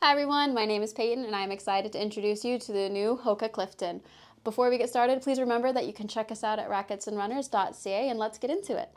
Hi everyone, my name is Peyton and I'm excited to introduce you to the new Hoka Clifton. Before we get started, please remember that you can check us out at racketsandrunners.ca and let's get into it.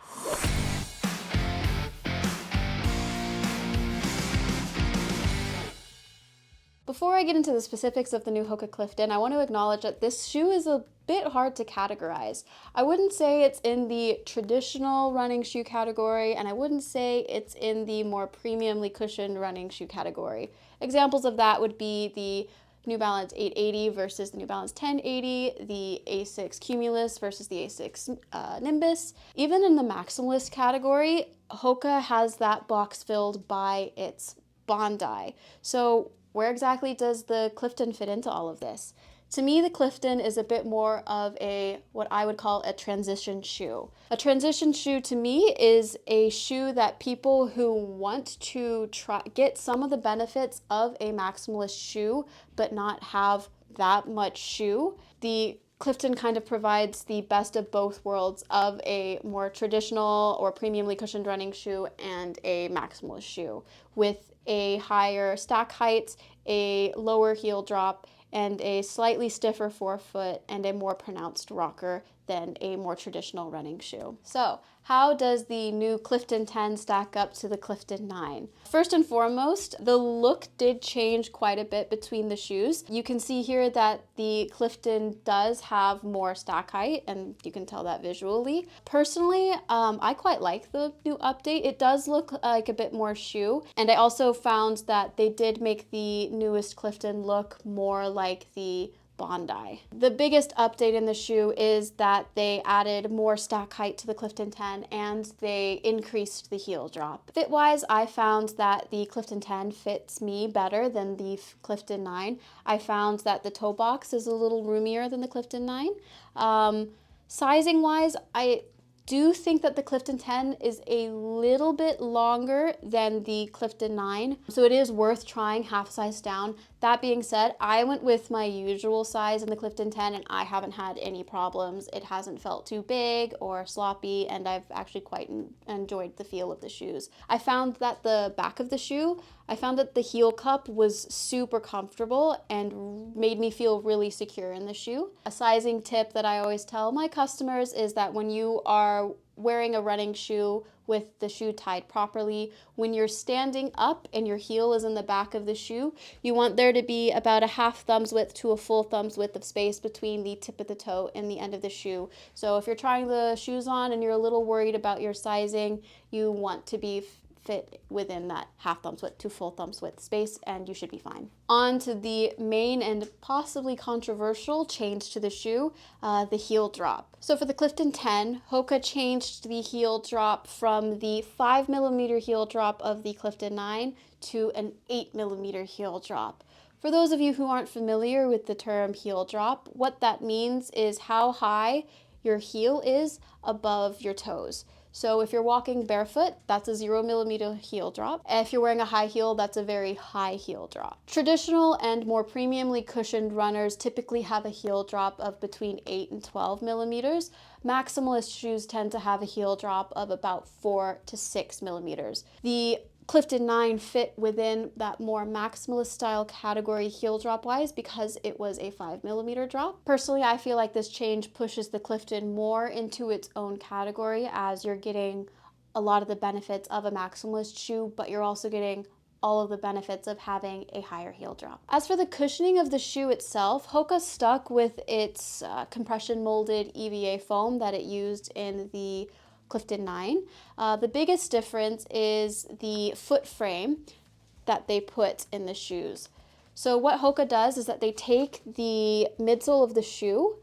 Before I get into the specifics of the new Hoka Clifton, I want to acknowledge that this shoe is a bit hard to categorize. I wouldn't say it's in the traditional running shoe category, and I wouldn't say it's in the more premiumly cushioned running shoe category. Examples of that would be the New Balance 880 versus the New Balance 1080, the A6 Cumulus versus the A6 Nimbus. Even in the maximalist category, Hoka has that box filled by its Bondi. So where exactly does the Clifton fit into all of this? To me, the Clifton is a bit more of what I would call a transition shoe. A transition shoe to me is a shoe that people who want to get some of the benefits of a maximalist shoe but not have that much shoe. The Clifton kind of provides the best of both worlds of a more traditional or premiumly cushioned running shoe and a maximalist shoe with a higher stack height, a lower heel drop, and a slightly stiffer forefoot and a more pronounced rocker than a more traditional running shoe. So, how does the new Clifton 10 stack up to the Clifton 9? First and foremost, the look did change quite a bit between the shoes. You can see here that the Clifton does have more stack height, and you can tell that visually. Personally, I quite like the new update. It does look like a bit more shoe, and I also found that they did make the newest Clifton look more like the Bondi. The biggest update in the shoe is that they added more stack height to the Clifton 10 and they increased the heel drop. Fit-wise, I found that the Clifton 10 fits me better than the Clifton 9. I found that the toe box is a little roomier than the Clifton 9. Sizing-wise, I do think that the Clifton 10 is a little bit longer than the Clifton 9, so it is worth trying half size down. That being said, I went with my usual size in the Clifton 10 and I haven't had any problems. It hasn't felt too big or sloppy, and I've actually quite enjoyed the feel of the shoes. I found that the back of the shoe, I found that the heel cup was super comfortable and made me feel really secure in the shoe. A sizing tip that I always tell my customers is that when you are wearing a running shoe with the shoe tied properly, when you're standing up and your heel is in the back of the shoe, you want there to be about a half thumb's width to a full thumb's width of space between the tip of the toe and the end of the shoe. So if you're trying the shoes on and you're a little worried about your sizing, you want to be fit within that half thumb's width to full thumb's width space, and you should be fine. On to the main and possibly controversial change to the shoe, the heel drop. So for the Clifton 10, Hoka changed the heel drop from the 5mm heel drop of the Clifton 9 to an 8mm heel drop. For those of you who aren't familiar with the term heel drop, what that means is how high your heel is above your toes. So if you're walking barefoot, that's a 0mm heel drop. If you're wearing a high heel, that's a very high heel drop. Traditional and more premiumly cushioned runners typically have a heel drop of between 8 and 12mm. Maximalist shoes tend to have a heel drop of about 4 to 6mm. The Clifton 9 fit within that more maximalist style category heel drop wise because it was a 5mm drop. Personally, I feel like this change pushes the Clifton more into its own category, as you're getting a lot of the benefits of a maximalist shoe, but you're also getting all of the benefits of having a higher heel drop. As for the cushioning of the shoe itself, Hoka stuck with its compression molded EVA foam that it used in the Clifton 9. The biggest difference is the foot frame that they put in the shoes. So what Hoka does is that they take the midsole of the shoe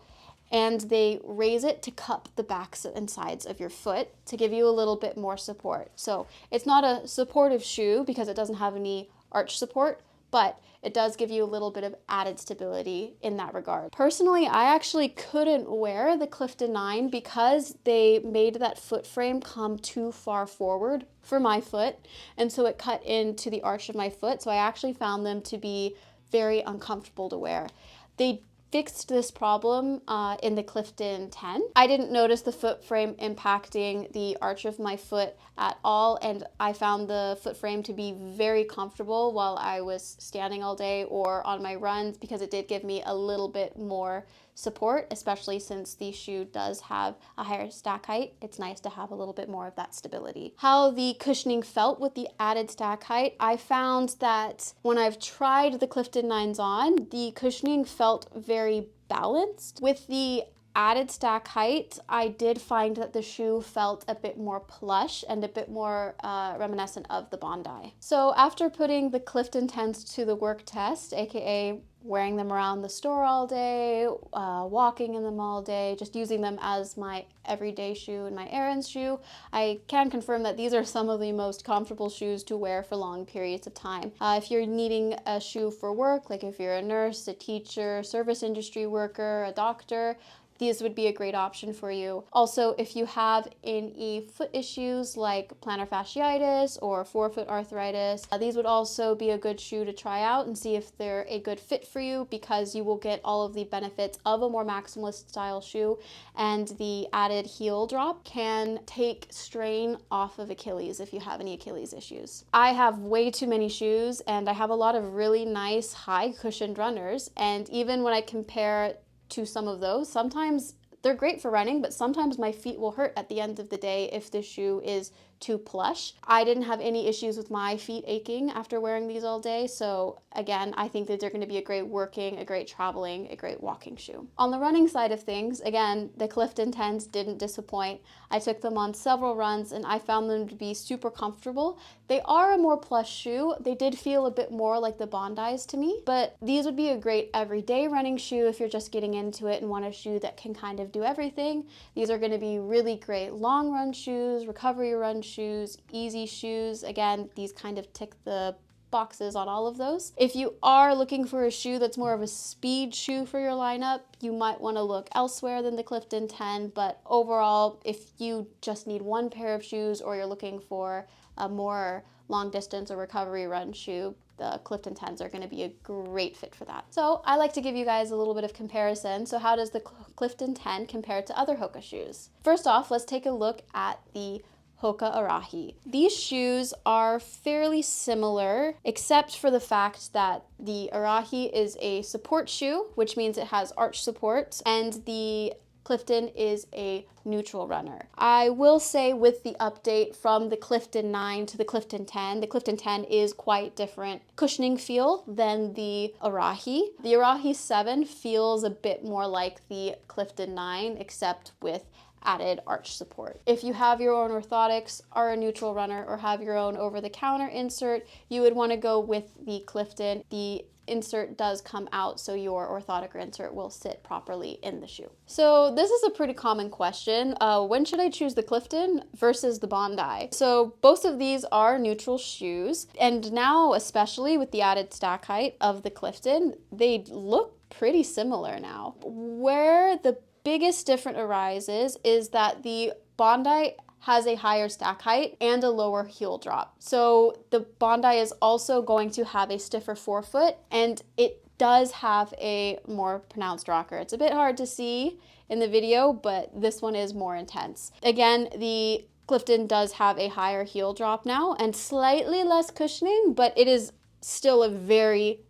and they raise it to cup the backs and sides of your foot to give you a little bit more support. So it's not a supportive shoe because it doesn't have any arch support, but it does give you a little bit of added stability in that regard. Personally, I actually couldn't wear the Clifton 9 because they made that foot frame come too far forward for my foot, and so it cut into the arch of my foot, so I actually found them to be very uncomfortable to wear. They fixed this problem in the Clifton 10. I didn't notice the foot frame impacting the arch of my foot at all, and I found the foot frame to be very comfortable while I was standing all day or on my runs, because it did give me a little bit more support, especially since the shoe does have a higher stack height. It's nice to have a little bit more of that stability. How the cushioning felt with the added stack height, I found that when I've tried the Clifton 9s on, the cushioning felt very balanced. With the added stack height, I did find that the shoe felt a bit more plush and a bit more reminiscent of the Bondi. So after putting the Clifton 10s to the work test, aka wearing them around the store all day, walking in them all day, just using them as my everyday shoe and my errands shoe, I can confirm that these are some of the most comfortable shoes to wear for long periods of time. If you're needing a shoe for work, like if you're a nurse, a teacher, service industry worker, a doctor, these would be a great option for you. Also, if you have any foot issues like plantar fasciitis or forefoot arthritis, these would also be a good shoe to try out and see if they're a good fit for you, because you will get all of the benefits of a more maximalist style shoe, and the added heel drop can take strain off of Achilles if you have any Achilles issues. I have way too many shoes, and I have a lot of really nice high cushioned runners, and even when I compare to some of those, sometimes they're great for running, but sometimes my feet will hurt at the end of the day if the shoe is too plush. I didn't have any issues with my feet aching after wearing these all day, so again, I think that they're going to be a great working, a great traveling, a great walking shoe. On the running side of things, again, the Clifton 10s didn't disappoint. I took them on several runs and I found them to be super comfortable. They are a more plush shoe. They did feel a bit more like the Bondis to me, but these would be a great everyday running shoe if you're just getting into it and want a shoe that can kind of do everything. These are going to be really great long run shoes, recovery run shoes, easy shoes. Again, these kind of tick the boxes on all of those. If you are looking for a shoe that's more of a speed shoe for your lineup, you might want to look elsewhere than the Clifton 10, but overall, if you just need one pair of shoes or you're looking for a more long distance or recovery run shoe, the Clifton 10s are going to be a great fit for that. So I like to give you guys a little bit of comparison. So how does the Clifton 10 compare to other Hoka shoes? First off, let's take a look at the Hoka Arahi. These shoes are fairly similar, except for the fact that the Arahi is a support shoe, which means it has arch support, and the Clifton is a neutral runner. I will say with the update from the Clifton 9 to the Clifton 10 is quite different cushioning feel than the Arahi. The Arahi 7 feels a bit more like the Clifton 9, except with added arch support. If you have your own orthotics, are a neutral runner, or have your own over-the-counter insert, you would want to go with the Clifton. The insert does come out, so your orthotic or insert will sit properly in the shoe. So this is a pretty common question. When should I choose the Clifton versus the Bondi? So both of these are neutral shoes, and now especially with the added stack height of the Clifton, they look pretty similar now. Where the biggest difference arises is that the Bondi has a higher stack height and a lower heel drop. So the Bondi is also going to have a stiffer forefoot, and it does have a more pronounced rocker. It's a bit hard to see in the video, but this one is more intense. Again, the Clifton does have a higher heel drop now and slightly less cushioning, but it is still a very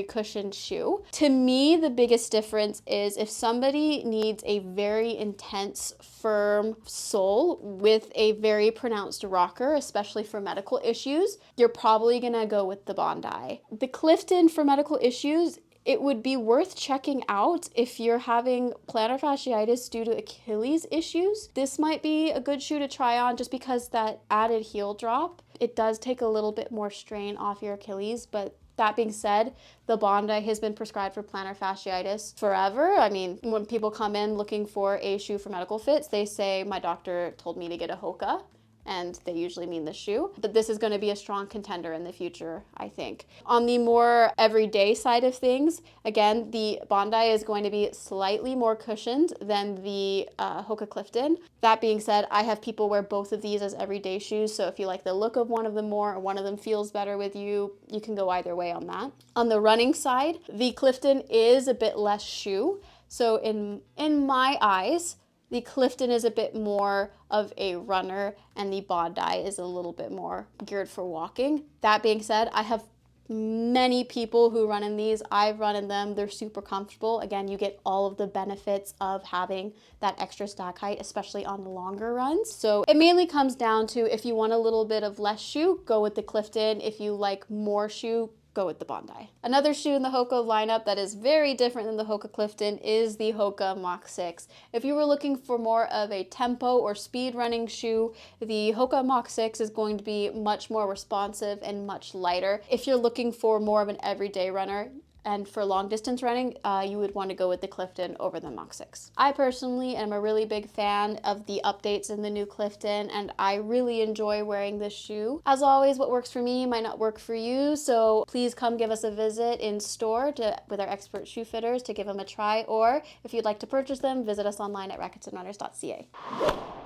cushioned shoe. To me, the biggest difference is if somebody needs a very intense, firm sole with a very pronounced rocker, especially for medical issues, you're probably gonna go with the Bondi. The Clifton, for medical issues, it would be worth checking out if you're having plantar fasciitis due to Achilles issues. This might be a good shoe to try on just because that added heel drop, it does take a little bit more strain off your Achilles, but that being said, the Bondi has been prescribed for plantar fasciitis forever. I mean, when people come in looking for a shoe for medical fits, they say, my doctor told me to get a Hoka. and they usually mean the shoe. But this is going to be a strong contender in the future, I think. On the more everyday side of things, again, the Bondi is going to be slightly more cushioned than the Hoka Clifton. That being said, I have people wear both of these as everyday shoes, so if you like the look of one of them more or one of them feels better with you, you can go either way on that. On the running side, the Clifton is a bit less shoe. So in my eyes, the Clifton is a bit more of a runner and the Bondi is a little bit more geared for walking. That being said, I have many people who run in these. I've run in them. They're super comfortable. Again, you get all of the benefits of having that extra stack height, especially on the longer runs. So it mainly comes down to if you want a little bit of less shoe, go with the Clifton. If you like more shoe, go with the Bondi. Another shoe in the Hoka lineup that is very different than the Hoka Clifton is the Hoka Mach 6. If you were looking for more of a tempo or speed running shoe, the Hoka Mach 6 is going to be much more responsive and much lighter. If you're looking for more of an everyday runner, and for long distance running, you would want to go with the Clifton over the Mach 6. I personally am a really big fan of the updates in the new Clifton, and I really enjoy wearing this shoe. As always, what works for me might not work for you, so please come give us a visit in store with our expert shoe fitters to give them a try, or if you'd like to purchase them, visit us online at racketsandrunners.ca.